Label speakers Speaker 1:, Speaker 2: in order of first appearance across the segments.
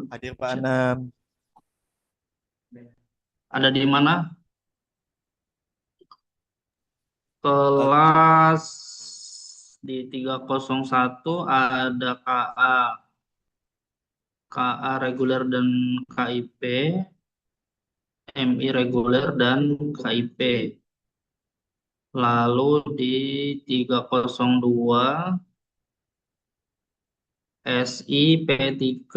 Speaker 1: Hadir Pak Anam.
Speaker 2: Ada di mana?
Speaker 1: Eh,
Speaker 2: Kelas di 301 ada KA reguler dan KIP, MI reguler dan KIP. Lalu di 302 SI P3,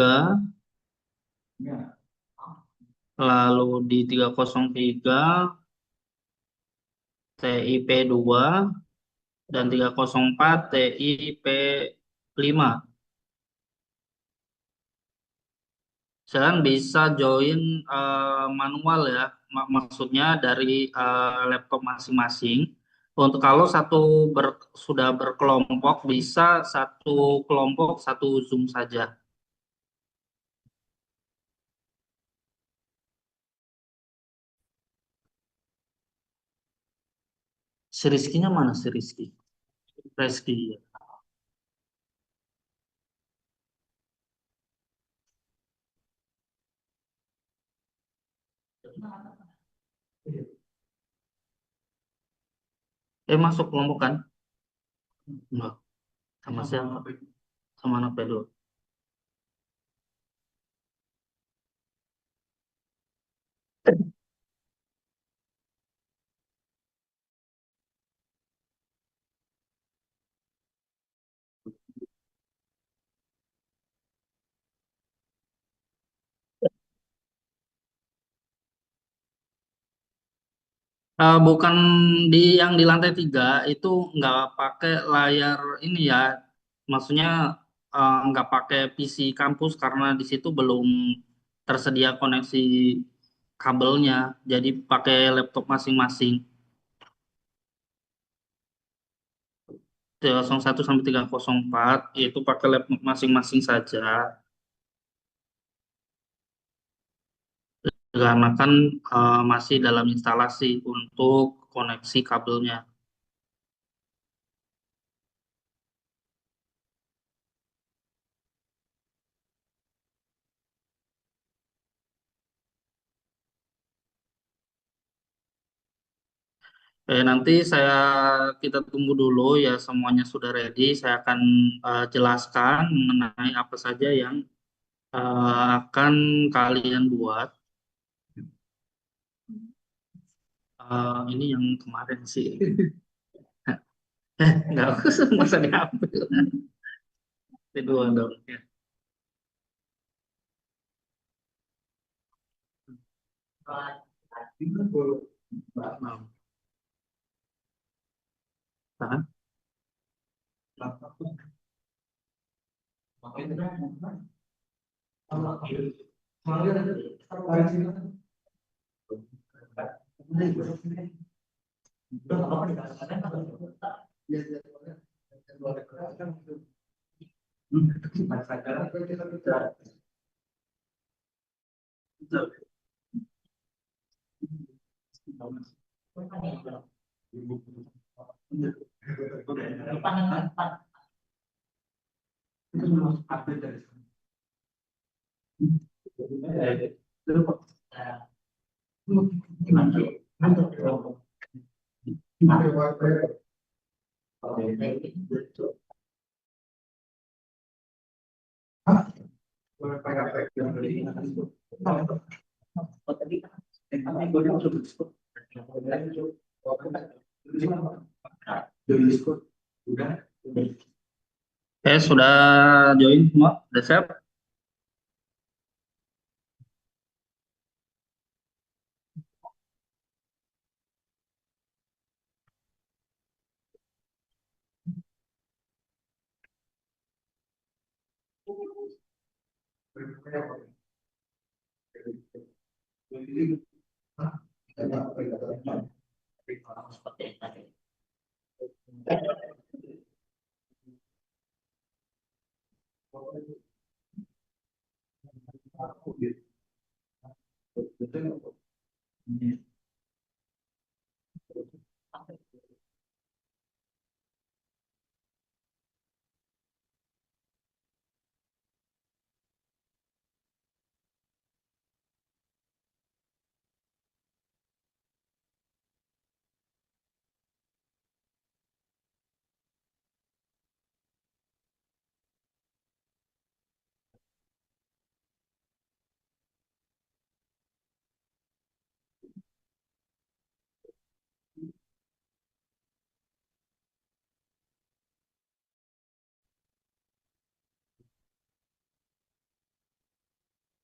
Speaker 2: lalu di 303 TI P2 dan 304 TI P5. Kalian bisa join manual ya, maksudnya dari laptop masing-masing. Untuk kalau sudah berkelompok, bisa satu kelompok satu Zoom saja. Si Rizky-nya mana si Rizky? Rizky. Ya. Masuk kelompok kan? Enggak. Sama siapa? Sama anak Pedro. Bukan yang di lantai 3 itu nggak pakai layar ini ya, maksudnya nggak pakai PC kampus karena di situ belum tersedia koneksi kabelnya, jadi pakai laptop masing-masing. 301 sampai 304 itu pakai laptop masing-masing saja, karena kan masih dalam instalasi untuk koneksi kabelnya. Nanti kita tunggu dulu ya, semuanya sudah ready. Saya akan jelaskan mengenai apa saja yang akan kalian buat. Ini yang kemarin sih. Nggak usah, nggak usah diambil. Kedua dong. Ya. Nah, tahan. Sudah join semua? Sudah siap?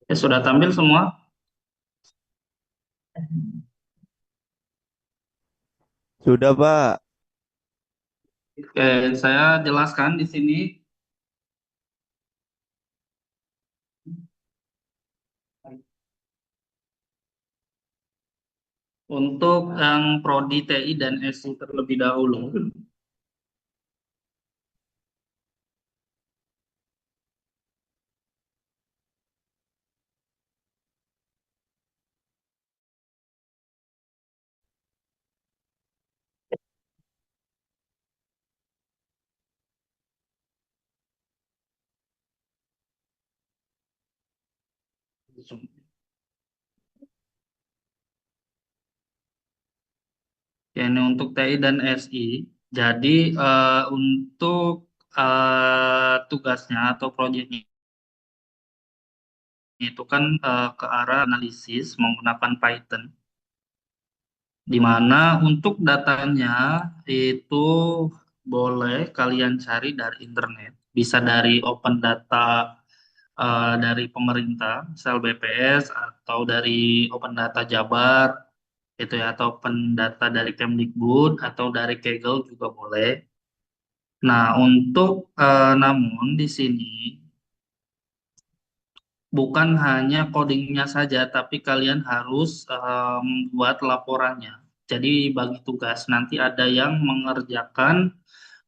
Speaker 2: Sudah tampil semua?
Speaker 1: Sudah, Pak.
Speaker 2: Oke, saya jelaskan di sini untuk yang prodi TI dan SI terlebih dahulu. Ya, ini untuk TI dan SI. Jadi untuk tugasnya atau proyeknya itu kan ke arah analisis menggunakan Python. Di mana untuk datanya itu boleh kalian cari dari internet. Bisa dari open data dari pemerintah, misal BPS atau dari open data Jabar, itu ya, atau open data dari Kemdikbud atau dari Kaggle juga boleh. Nah, untuk namun di sini bukan hanya codingnya saja, tapi kalian harus membuat laporannya. Jadi bagi tugas nanti ada yang mengerjakan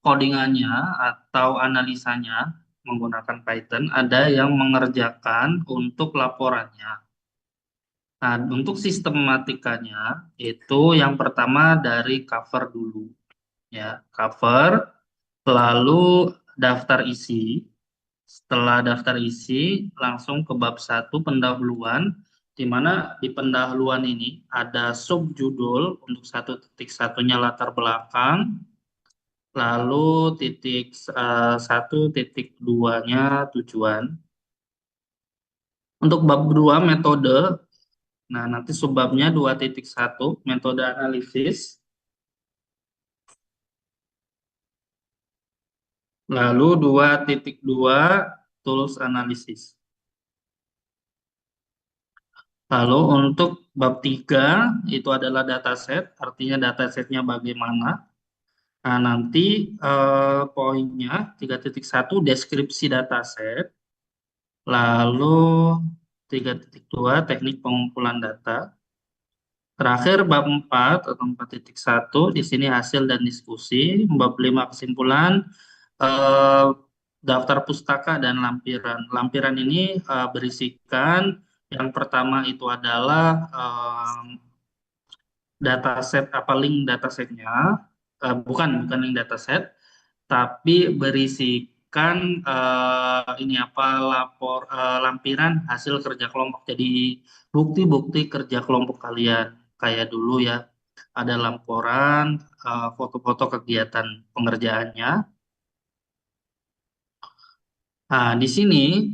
Speaker 2: codingannya atau analisanya menggunakan Python, ada yang mengerjakan untuk laporannya. Nah, untuk sistematikanya itu yang pertama dari cover dulu, ya, cover, lalu daftar isi. Setelah daftar isi, langsung ke bab satu pendahuluan, di mana di pendahuluan ini ada subjudul untuk 1.1-nya latar belakang, lalu titik 1.2-nya tujuan. Untuk bab 2 metode, nah nanti subbabnya 2.1 metode analisis, lalu 2.2 tools analisis. Lalu untuk bab 3 itu adalah dataset, artinya datasetnya bagaimana. Nah, nanti poinnya 3.1 deskripsi dataset, lalu 3.2 teknik pengumpulan data. Terakhir bab 4 atau 4.1 di sini hasil dan diskusi, bab 5 kesimpulan, eh, daftar pustaka dan lampiran. Lampiran ini berisikan yang pertama itu adalah dataset apa link datasetnya, bukan link dataset, tapi berisikan ini apa lampiran hasil kerja kelompok. Jadi bukti-bukti kerja kelompok kalian kayak dulu ya, ada laporan, foto-foto kegiatan pengerjaannya. Nah, di sini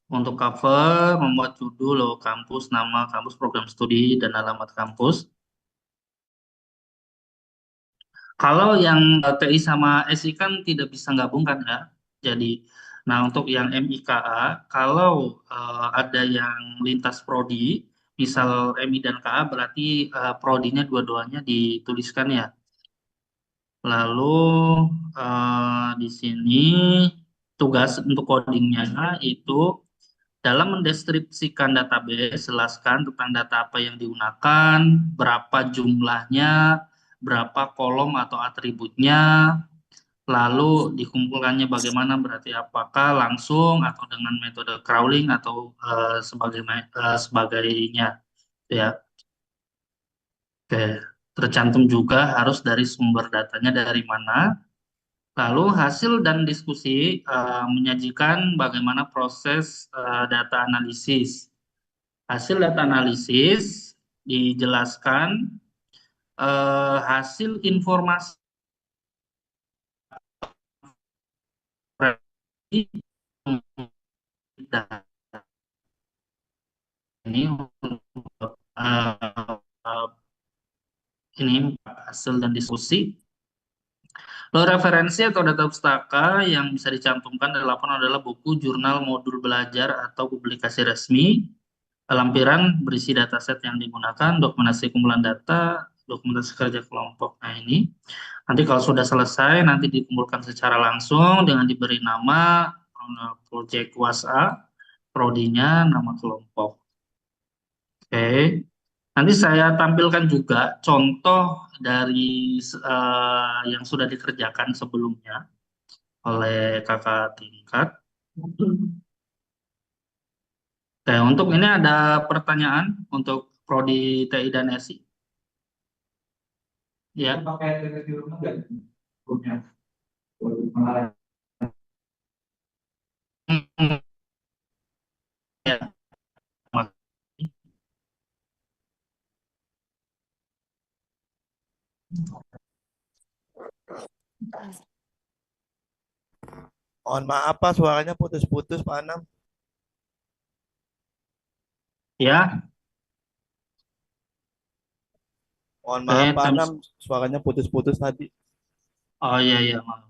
Speaker 2: untuk cover membuat judul, logo kampus, nama kampus, program studi, dan alamat kampus. Kalau yang TI sama SI kan tidak bisa gabung kan ya. Jadi, nah untuk yang MIKA, kalau ada yang lintas prodi, misal MI dan KA berarti prodinya dua-duanya dituliskan ya. Lalu di sini tugas untuk codingnya itu dalam mendeskripsikan database, jelaskan tentang data apa yang digunakan, berapa jumlahnya, berapa kolom atau atributnya, lalu dikumpulkannya bagaimana, berarti apakah langsung atau dengan metode crawling atau sebagainya, ya. Oke, tercantum juga harus dari sumber datanya dari mana. Lalu hasil dan diskusi menyajikan bagaimana proses data analisis. Hasil data analisis dijelaskan hasil informasi ini uh, ini hasil dan diskusi. Lalu referensi atau data pustaka yang bisa dicantumkan dalam laporan adalah buku, jurnal, modul belajar, atau publikasi resmi. Lampiran berisi dataset yang digunakan, dokumentasi kumpulan data, dokumentasi kerja kelompok. Nah ini, nanti kalau sudah selesai, nanti dikumpulkan secara langsung dengan diberi nama, project WhatsApp, prodinya, nama kelompok. Oke. Nanti saya tampilkan juga contoh dari yang sudah dikerjakan sebelumnya oleh kakak tingkat. Oke, untuk ini ada pertanyaan untuk Prodi TI dan SI. Ya. Pakai TTS di rumah nggak? Punya. Hmm, ya.
Speaker 1: Mohon maaf Pak, suaranya putus-putus Pak Anam.
Speaker 2: Ya,
Speaker 1: Mohon maaf
Speaker 2: oke,
Speaker 1: Pak Anam, suaranya putus-putus tadi.
Speaker 2: oh iya iya, maaf.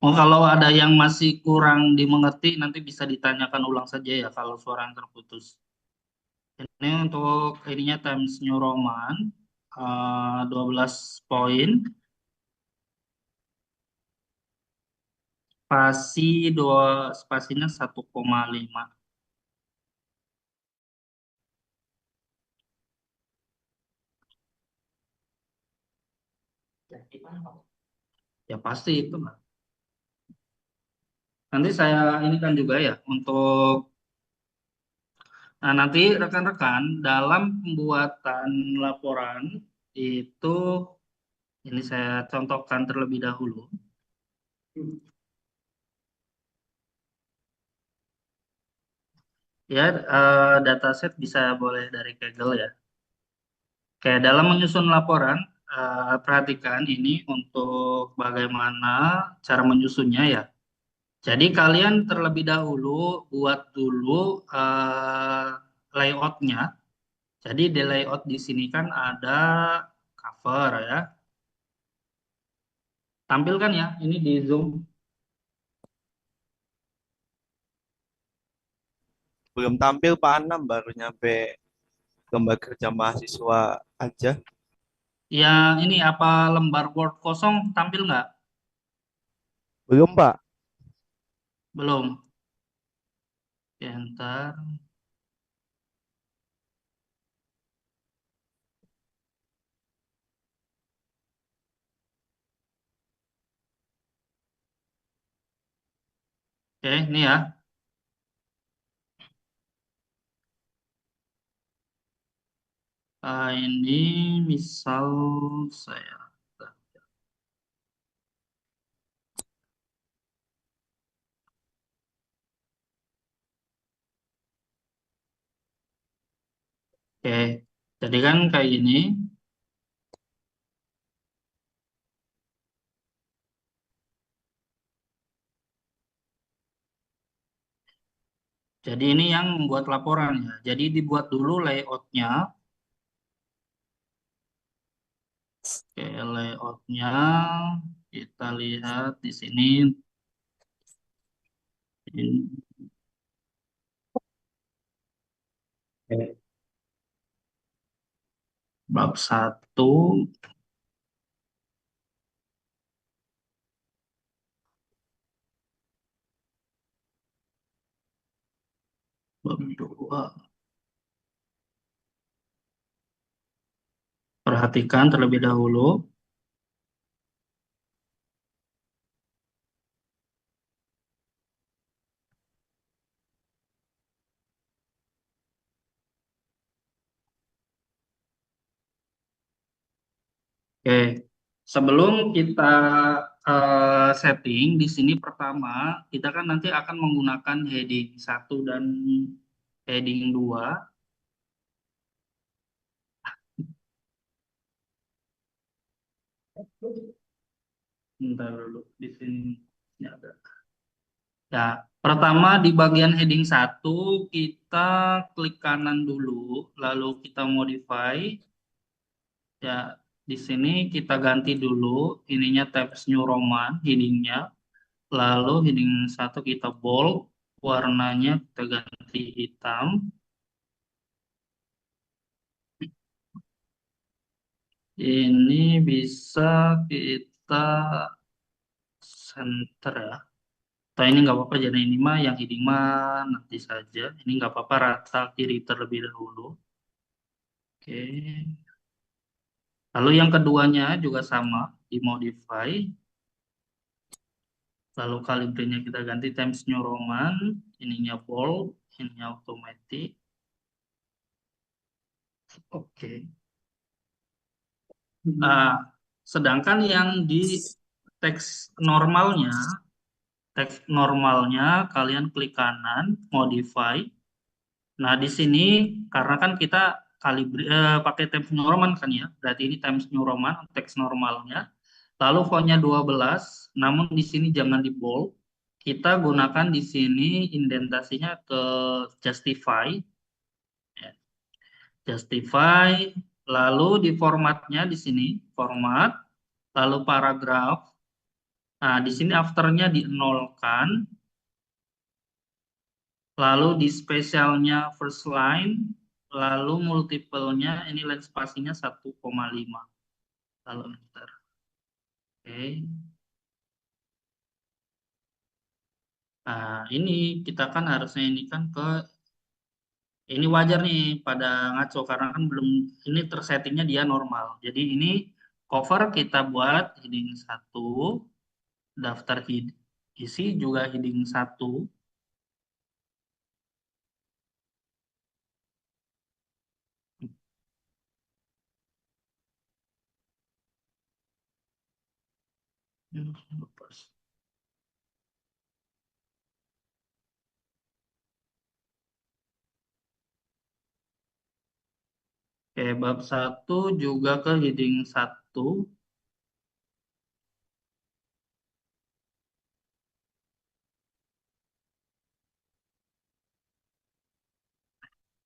Speaker 2: Oh, kalau ada yang masih kurang dimengerti nanti bisa ditanyakan ulang saja ya kalau suara yang terputus. Ini untuk ininya Times New Roman 12 poin, spasinya 1,5. Ya pasti itu Mbak. Nanti saya ini kan juga ya untuk nanti rekan-rekan dalam pembuatan laporan itu ini saya contohkan terlebih dahulu. Ya, dataset bisa boleh dari Kaggle ya. Oke, dalam menyusun laporan, perhatikan ini untuk bagaimana cara menyusunnya ya. Jadi kalian terlebih dahulu buat dulu layoutnya. Jadi di layout di sini kan ada cover ya. Tampilkan ya, ini di Zoom.
Speaker 1: Belum tampil Pak Anam, baru nyampe gambar kerja mahasiswa aja.
Speaker 2: Ya, ini apa lembar Word kosong tampil nggak?
Speaker 1: Belum Pak.
Speaker 2: Belum. Ya, ntar. Oke, ini ya. Ini misal saya. Oke, jadi kan kayak gini. Jadi ini yang membuat laporan ya. Jadi dibuat dulu layoutnya. Oke, layoutnya kita lihat di sini. Ini. Oke. Bab satu, bab dua. Perhatikan terlebih dahulu. Oke, sebelum kita setting di sini pertama, kita kan nanti akan menggunakan heading satu dan heading 2. Bentar dulu di sini. Ini ada. Ya, pertama di bagian heading satu kita klik kanan dulu, lalu kita modify. Ya, Di sini kita ganti dulu ininya Times New Roman headingnya, lalu heading satu kita bold, warnanya kita ganti hitam. Ini bisa kita center ya. Atau ini nggak apa-apa, jadi ini mah yang heading mah nanti saja. Ini nggak apa-apa, rata kiri terlebih dahulu. Oke. Lalu yang keduanya juga sama, dimodify. Lalu kalibrenya kita ganti Times New Roman, ininya bold, ininya automatic. Oke. Nah, sedangkan yang di teks normalnya, kalian klik kanan, modify. Nah, di sini karena kan kita pakai Times New Roman kan ya, berarti ini Times New Roman, teks normalnya. Lalu fontnya 12, namun di sini jangan di bold. Kita gunakan di sini indentasinya ke justify, ya. Justify, lalu di formatnya di sini format, lalu paragraf. Nah, di sini afternya dinolkan, lalu di spesialnya first line, lalu multiple-nya ini line spasinya 1,5. Lalu enter. Oke. Nah, ini kita kan harusnya ini kan ini wajar nih pada ngaco karena kan belum ini tersettingnya dia normal. Jadi ini cover kita buat heading satu, daftar isi juga heading satu. Oke, bab satu juga ke heading satu.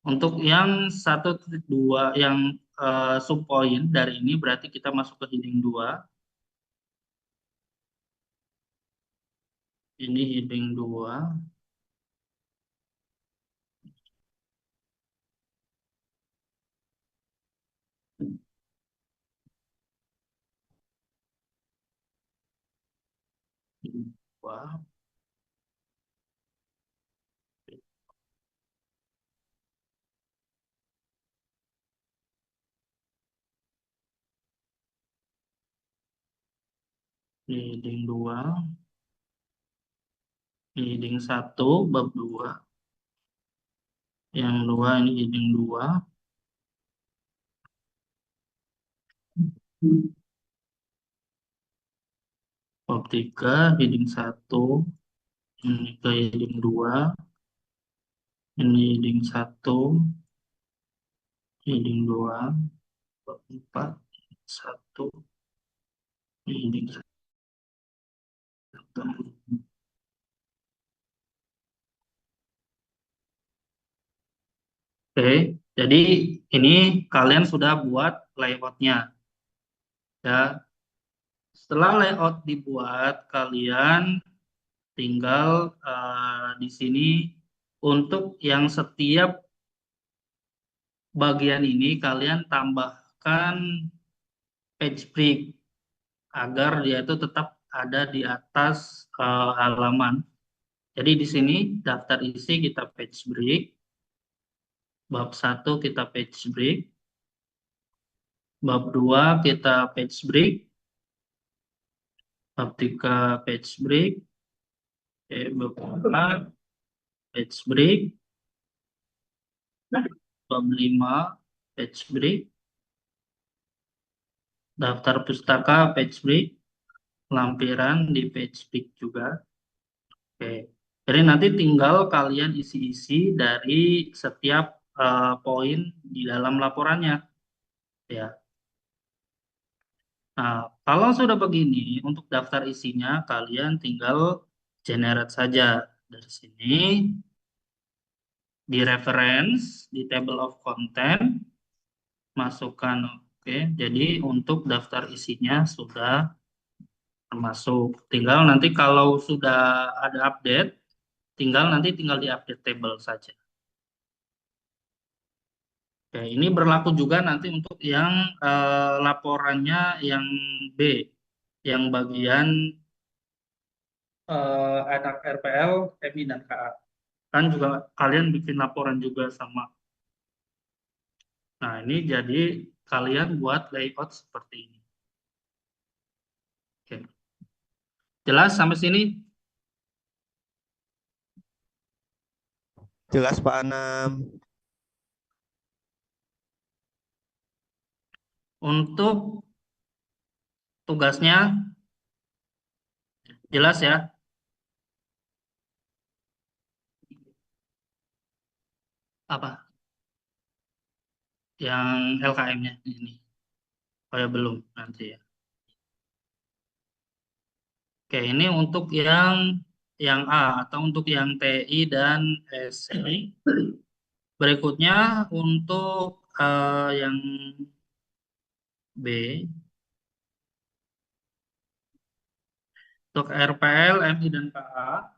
Speaker 2: Untuk yang 1.2 yang subpoint dari ini berarti kita masuk ke heading 2. Ini heading 2. Heading 2. Heading 2. Heading 1 bab 2. Yang 2 ini heading 2. Bab 3 heading 1. Ini ke heading 2. Ini heading 1. Heading 2. Bab 4. 1. Heading 1. Oke, jadi ini kalian sudah buat layoutnya ya. Setelah layout dibuat, kalian tinggal di sini untuk yang setiap bagian ini kalian tambahkan page break agar dia itu tetap ada di atas halaman. Jadi di sini daftar isi kita page break, bab 1 kita page break, bab 2 kita page break, bab 3 page break, bab 4 page break, bab 5 page break, daftar pustaka page break, lampiran di page break juga. Oke. Jadi nanti tinggal kalian isi-isi dari setiap poin di dalam laporannya ya. Nah, kalau sudah begini untuk daftar isinya kalian tinggal generate saja dari sini di reference di table of content masukkan Oke, jadi untuk daftar isinya sudah termasuk. Tinggal nanti kalau sudah ada update, tinggal di-update table saja. Oke, ini berlaku juga nanti untuk yang laporannya yang B, yang bagian anak RPL, MI, dan KA. Kan juga kalian bikin laporan juga sama. Nah, ini jadi kalian buat layout seperti ini. Oke. Jelas sampai sini?
Speaker 1: Jelas Pak Anam.
Speaker 2: Untuk tugasnya jelas ya? Apa? Yang LKM-nya ini. Oh ya belum nanti ya. Oke, ini untuk yang A atau untuk yang TI dan SI. Berikutnya untuk yang B, untuk RPL, MI, dan KA.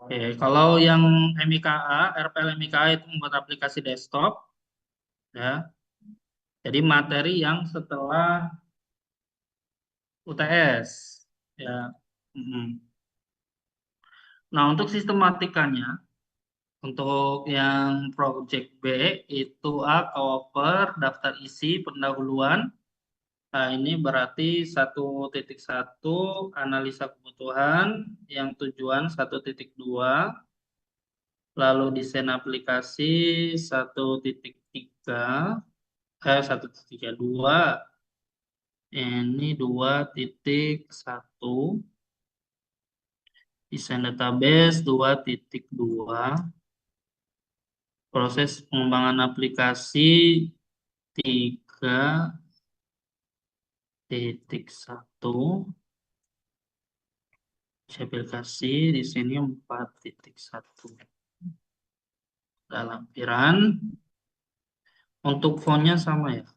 Speaker 2: Oke, kalau yang MIKA, RPL MIKA itu membuat aplikasi desktop, ya. Jadi materi yang setelah UTS, ya. Mm. Nah, untuk sistematikanya, untuk yang project B itu A, cover, daftar isi, pendahuluan. Nah, ini berarti 1.1 analisa kebutuhan, yang tujuan 1.2, lalu desain aplikasi 1.3, 1.2, ini 2.1, desain database 2.2, proses pengembangan aplikasi 3.1, aplikasi di sini 4.1. Dalam lampiran untuk fontnya sama ya.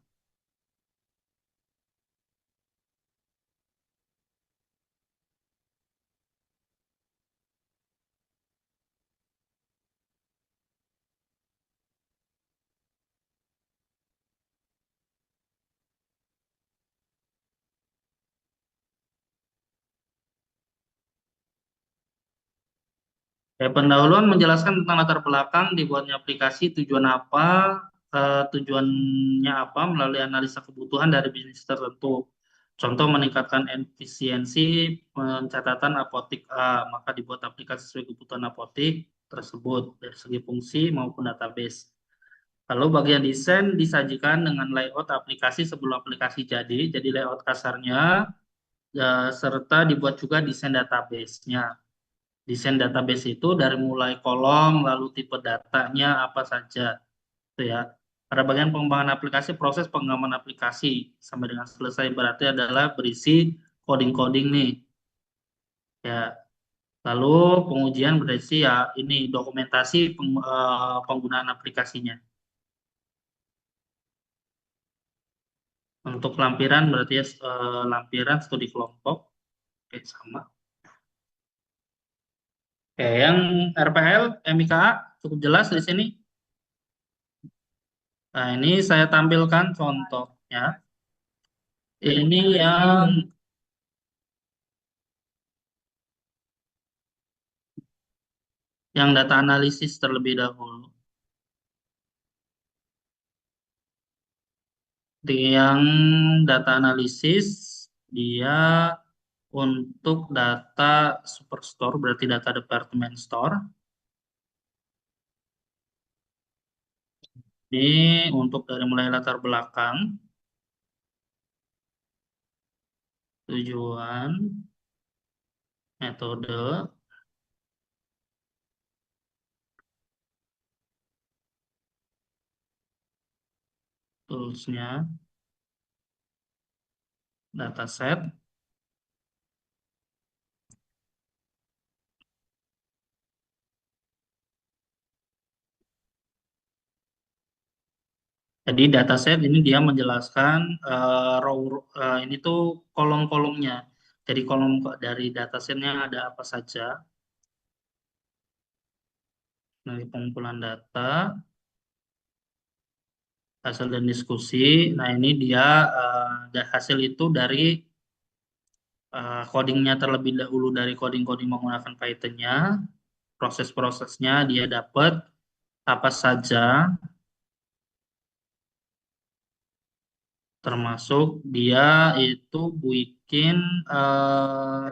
Speaker 2: Pendahuluan menjelaskan tentang latar belakang dibuatnya aplikasi, tujuan apa, tujuannya apa melalui analisa kebutuhan dari bisnis tertentu. Contoh meningkatkan efisiensi pencatatan apotik A, maka dibuat aplikasi sesuai kebutuhan apotik tersebut dari segi fungsi maupun database. Lalu bagian desain disajikan dengan layout aplikasi sebelum aplikasi jadi layout kasarnya, serta dibuat juga desain database-nya. Desain database itu dari mulai kolom, lalu tipe datanya apa saja, itu ya. Pada bagian pengembangan aplikasi, proses pengembangan aplikasi sampai dengan selesai berarti adalah berisi coding-coding nih, ya. Lalu pengujian berisi ya ini dokumentasi penggunaan aplikasinya. Untuk lampiran berarti ya lampiran studi kelompok, oke sama. Oke, yang RPL, MIKA cukup jelas di sini. Nah, ini saya tampilkan contohnya. Ini yang data analisis terlebih dahulu. Di yang data analisis dia untuk data superstore berarti data department store. Ini untuk dari mulai latar belakang, tujuan, metode, toolsnya, dataset. Jadi dataset ini dia menjelaskan ini tuh kolom-kolomnya. Jadi kolom dari datasetnya ada apa saja dari pengumpulan data, hasil dan diskusi. Nah ini dia hasil itu dari codingnya terlebih dahulu dari coding-coding menggunakan Python-nya, proses-prosesnya dia dapat apa saja, termasuk dia itu bikin eh,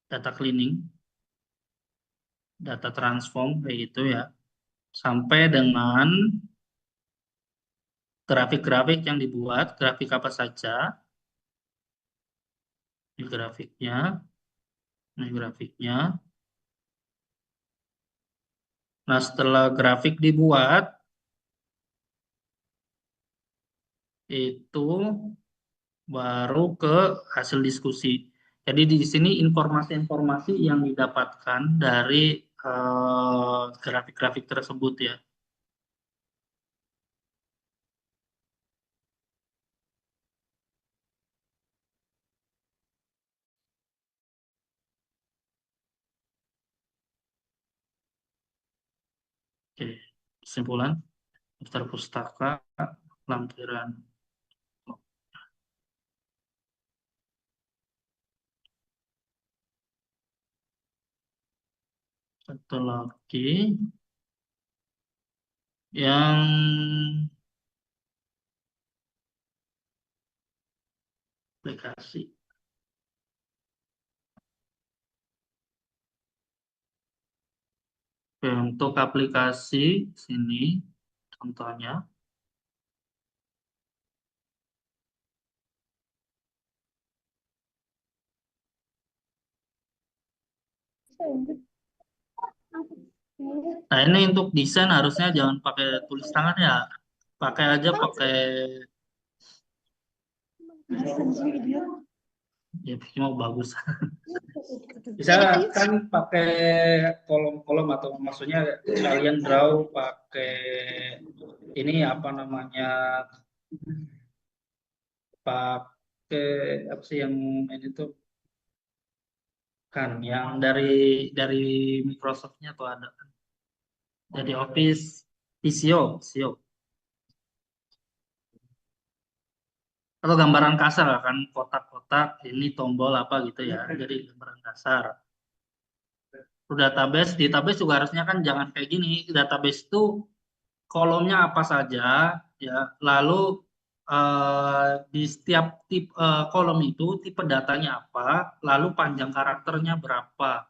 Speaker 2: data cleaning, data transform kayak gitu ya, sampai dengan grafik-grafik yang dibuat, grafik apa saja, ini grafiknya, ini grafiknya. Nah setelah grafik dibuat, itu baru ke hasil diskusi. Jadi di sini informasi-informasi yang didapatkan dari grafik-grafik tersebut ya. Oke, kesimpulan daftar pustaka, lampiran. Satu lagi yang aplikasi. Oke, untuk aplikasi sini contohnya. Nah, ini untuk desain harusnya jangan pakai tulis tangan ya. Pakai aja pakai ya mau bagus. Bisa kan pakai kolom-kolom atau maksudnya kalian draw pakai ini apa namanya? Pakai apa sih yang ini tuh kan yang dari Microsoft-nya tuh ada kan. Dari Office Visio, Visio. Atau gambaran kasar lah kan kotak-kotak ini tombol apa gitu ya. Jadi gambaran kasar. Database juga harusnya kan jangan kayak gini. Database itu kolomnya apa saja ya. Lalu di setiap kolom itu tipe datanya apa, lalu panjang karakternya berapa.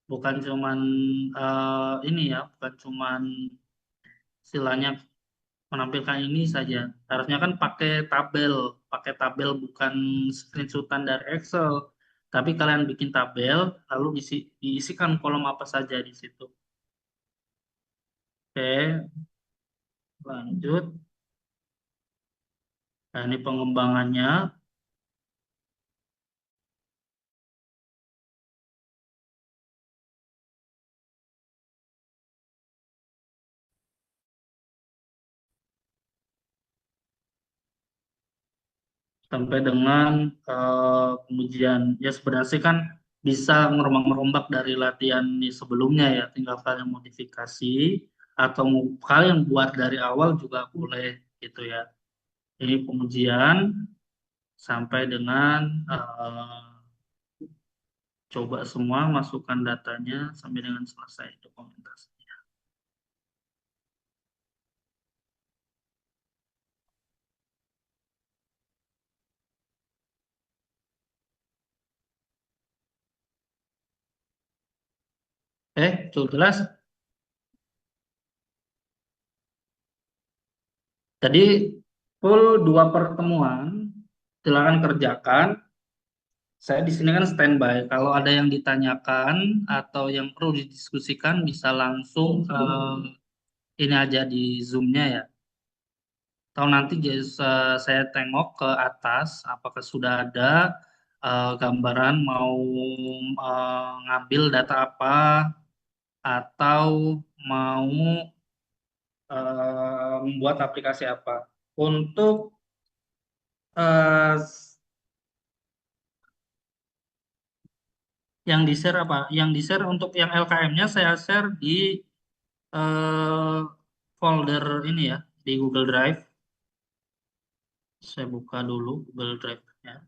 Speaker 2: Bukan cuman ini ya, bukan cuman istilahnya menampilkan ini saja. Harusnya kan pakai tabel bukan screenshotan dari Excel. Tapi kalian bikin tabel, lalu diisikan kolom apa saja di situ. Oke, lanjut. Nah, ini pengembangannya. Sampai dengan pengujian. Ya sebenarnya sih kan bisa merombak dari latihan di sebelumnya ya, tinggal kalian modifikasi atau kalian buat dari awal juga boleh gitu ya. Ini pengujian sampai dengan coba semua masukkan datanya sampai dengan selesai dokumentasinya. Cukup jelas. Jadi full 2 pertemuan, silakan kerjakan. Saya di sini kan standby. Kalau ada yang ditanyakan atau yang perlu didiskusikan bisa langsung ini aja di Zoom-nya ya. Atau nanti saya tengok ke atas apakah sudah ada gambaran mau ngambil data apa atau mau membuat aplikasi apa. Untuk eh, yang di-share apa? Yang di-share untuk yang LKM-nya saya share di eh, folder ini ya, di Google Drive. Saya buka dulu Google Drive-nya.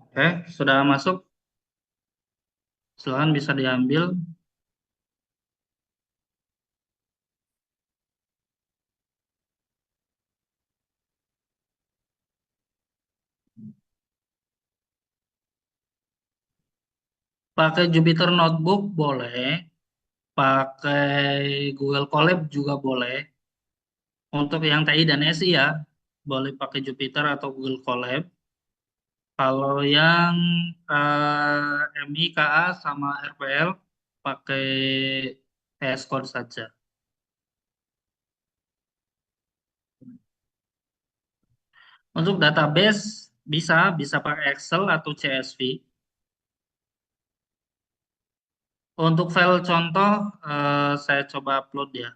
Speaker 2: Oke, sudah masuk. Silakan bisa diambil. Pakai Jupyter Notebook boleh, pakai Google Colab juga boleh. Untuk yang TI dan SI ya, boleh pakai Jupyter atau Google Colab. Kalau yang MI, KA, sama RPL, pakai VS Code saja. Untuk database, bisa pakai Excel atau CSV. Untuk file contoh, saya coba upload ya.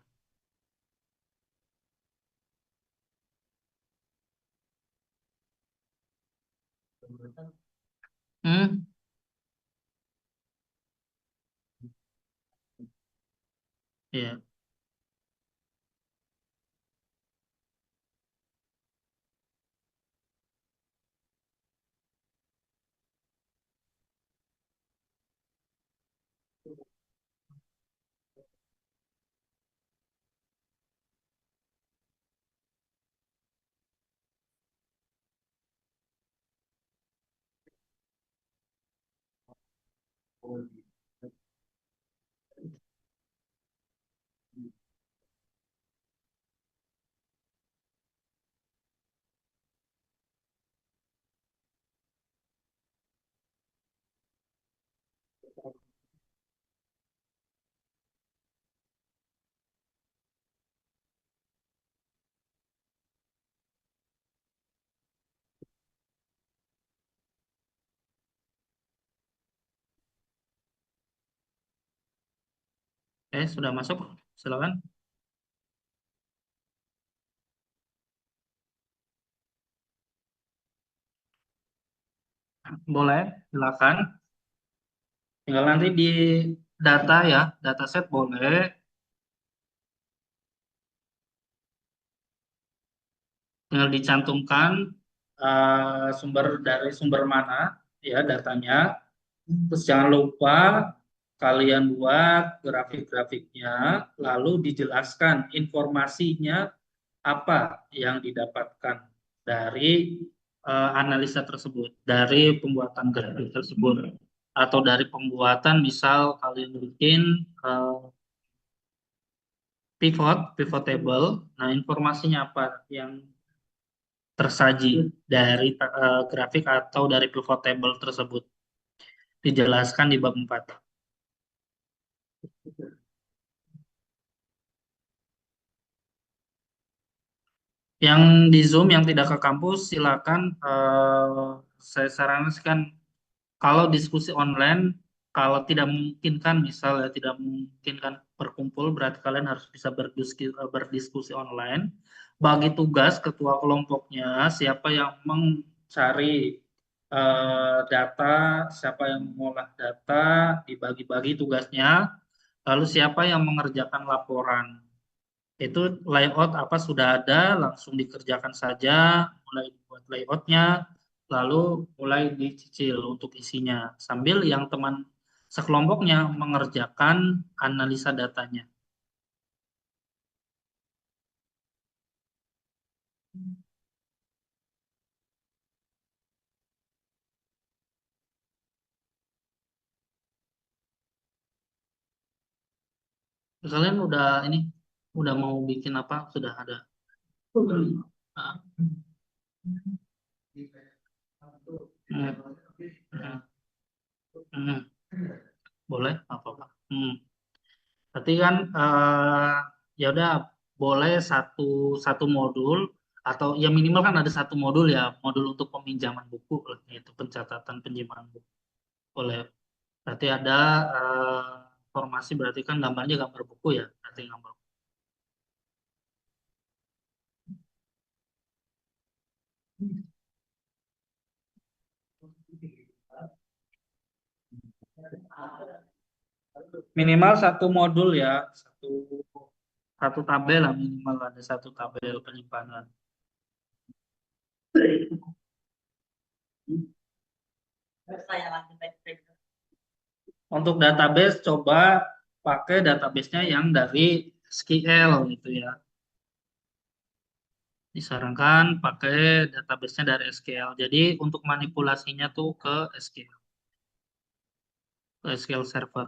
Speaker 2: Hmm, ya. Sudah masuk. Silakan. Boleh, silakan. Tinggal nanti di data ya, dataset boleh. Tinggal dicantumkan sumber dari sumber mana ya datanya. Terus jangan lupa kalian buat grafik-grafiknya, lalu dijelaskan informasinya apa yang didapatkan dari analisa tersebut, dari pembuatan grafik tersebut, atau dari pembuatan misal kalian bikin pivot table. Nah, informasinya apa yang tersaji dari grafik atau dari pivot table tersebut dijelaskan di bab 4. Yang di Zoom yang tidak ke kampus silakan saya sarankan kalau diskusi online kalau tidak memungkinkan, misalnya tidak memungkinkan berkumpul, berarti kalian harus bisa berdiskusi online. Bagi tugas ketua kelompoknya, siapa yang mencari data, siapa yang mengolah data, dibagi-bagi tugasnya, lalu siapa yang mengerjakan laporan. Itu layout apa sudah ada, langsung dikerjakan saja, mulai buat layoutnya, lalu mulai dicicil untuk isinya. Sambil yang teman sekelompoknya mengerjakan analisa datanya. Kalian udah ini, udah mau bikin apa? Sudah ada. Ah, hmm, hmm, hmm. Boleh, apa-apa. Berarti kan ya udah boleh satu satu modul atau ya minimal kan ada satu modul ya, modul untuk peminjaman buku lah, yaitu pencatatan penyimpanan buku. Boleh. Berarti ada eh, formasi, berarti kan gambarnya gambar buku ya, berarti gambar. Minimal satu modul ya, satu satu tabel lah, minimal ada satu tabel penyimpanan. Untuk database coba pakai databasenya yang dari SQL gitu ya. Disarankan pakai databasenya dari SQL. Jadi untuk manipulasinya tuh ke SQL, ke SQL Server.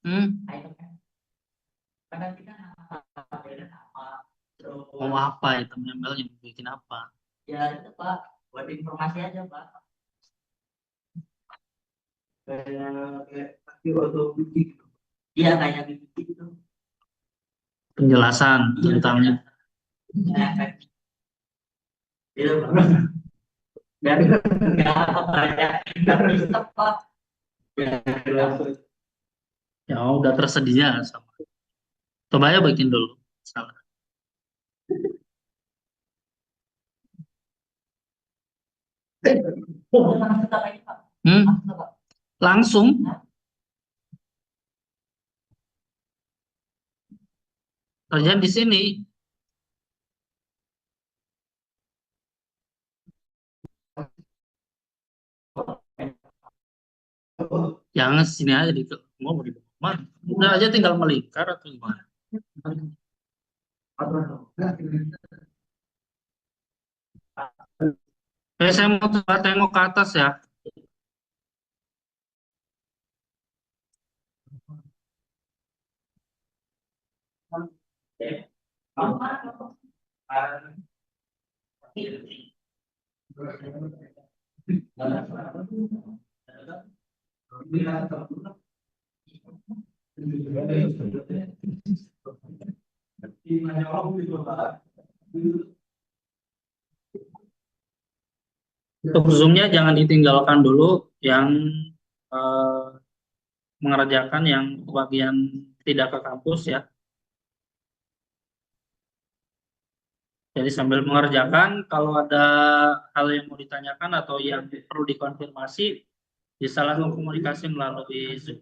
Speaker 2: Hmm, mau apa itu ML yang bikin apa? Ya itu Pak, buat informasi aja Pak. Kayak waktu bikin. Iya kayak bikin gitu. Penjelasan tentangnya. Iya Pak. Dan nggak apa ya, nggak bisa Pak. Ya udah tersedia sama. Coba aja bikin dulu. Salah. Hmm, langsung kerjaan di sini. Jangan sini aja di mau di mana? Udah aja tinggal melingkar atau gimana? Saya mau coba tengok ke atas ya. Untuk zoomnya jangan ditinggalkan dulu yang eh, mengerjakan yang bagian tidak ke kampus ya. Jadi sambil mengerjakan, kalau ada hal yang mau ditanyakan atau yang perlu dikonfirmasi, bisa langsung komunikasi melalui Zoom.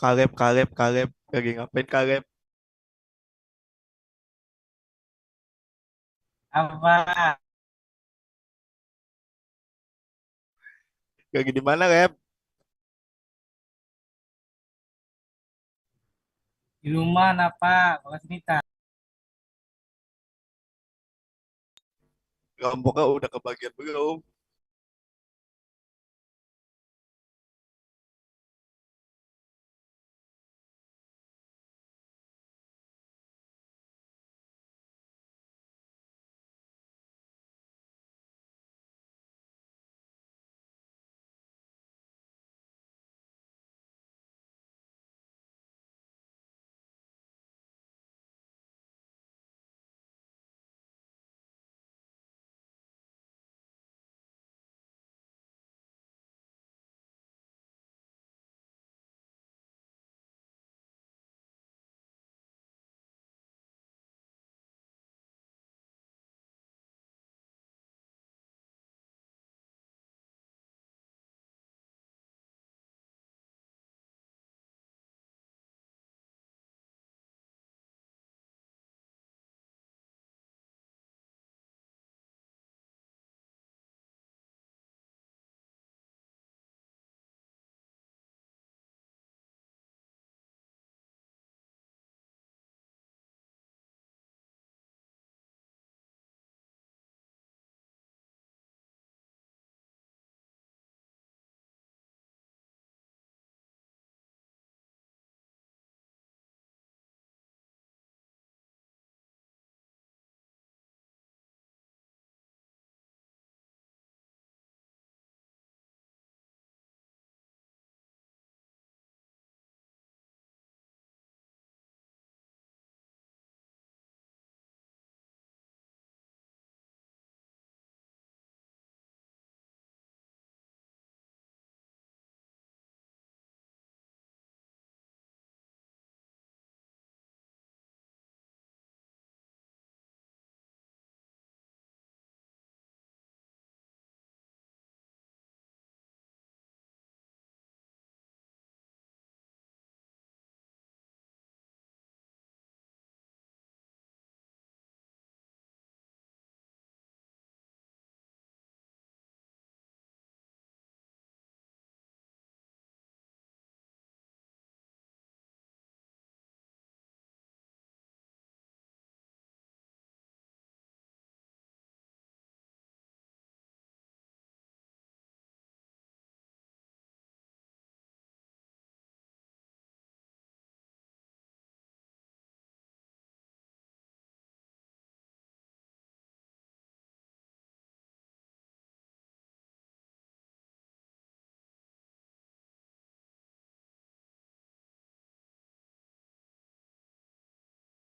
Speaker 1: Kaleb, Kaleb, Kaleb. Lagi ngapain Kaleb?
Speaker 3: Apa?
Speaker 1: Lagi di mana, Kaleb?
Speaker 3: Di rumah apa? Bapak cerita.
Speaker 1: Lomboknya udah kebagian belum?